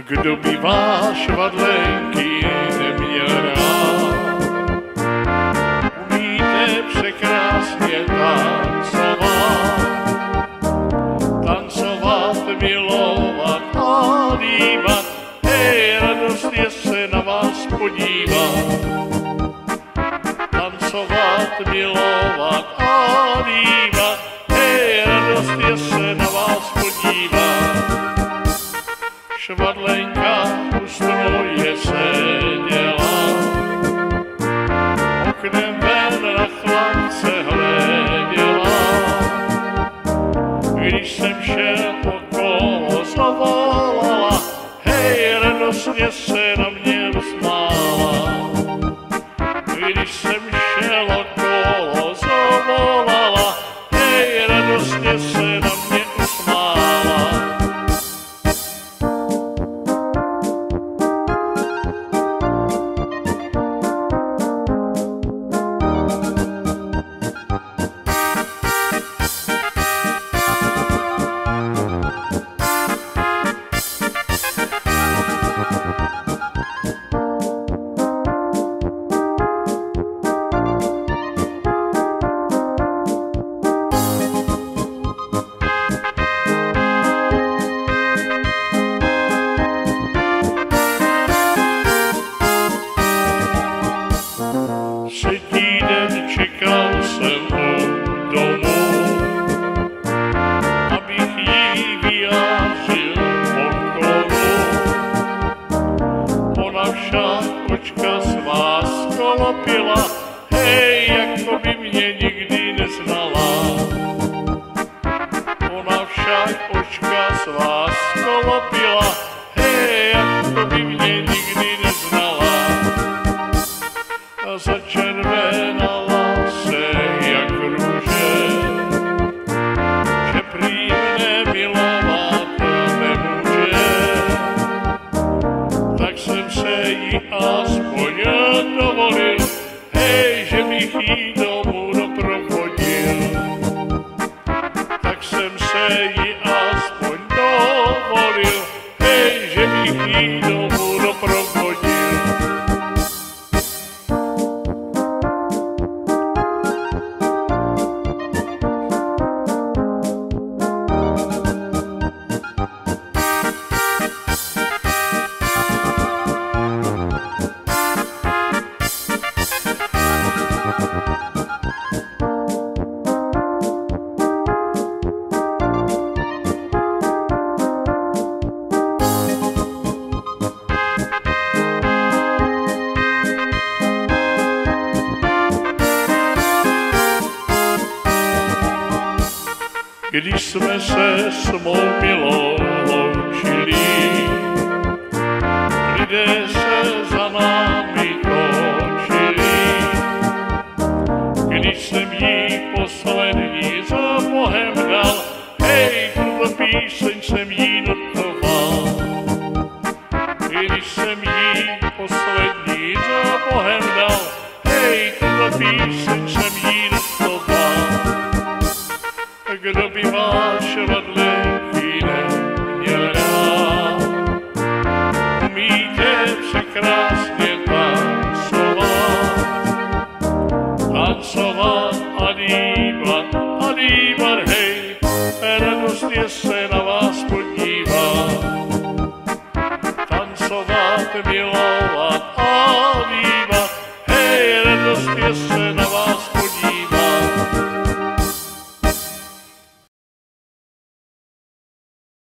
Kdo by váš vadlenky neměl rád? Umíte překrásně tancovat, tancovat, milovat a líbat, hej, radost je se na vás podívat. Tancovat, milovat a líbat, hej, radost je se na vás podívat. Švadlenka u stroje seděla, oknem ven na chlapce hleděla. Když jsem šel okolo, zavolala, hej, radostně se na mě usmála. Když jsem šel okolo, zavolala, hej, radostně se na mě usmála. Třetí den čekal jsem u domu, abych jí vyjádřil pokoru. Ona však očka svá skolopila, hej, jako by mě nikdy neznala. Ona však očka svá skolopila, hej, jako by mě nikdy neznala. A začervenala se jak růže, že prý mne milovat nemůže. Tak jsem se jí aspoň dovolil, hej, že bych jí domů doprovodil. Tak jsem se jí aspoň dovolil, hej, že bych jí domů doprovodil. Když jsme se s mou milou loučili, lidé se za námi točili. Když jsem jí poslední za Bohem dal, hej, tuto píseň jsem jí dotoval. Když jsem jí poslední za Bohem dal, hej, tuto píseň jsem jí dotoval. Kdo by váš vadlenky neměl rád? Umíte překrásně tancovat, tancovat a dívat, hej, radost je se na vás podívat. Tancovat, milovat a dívat.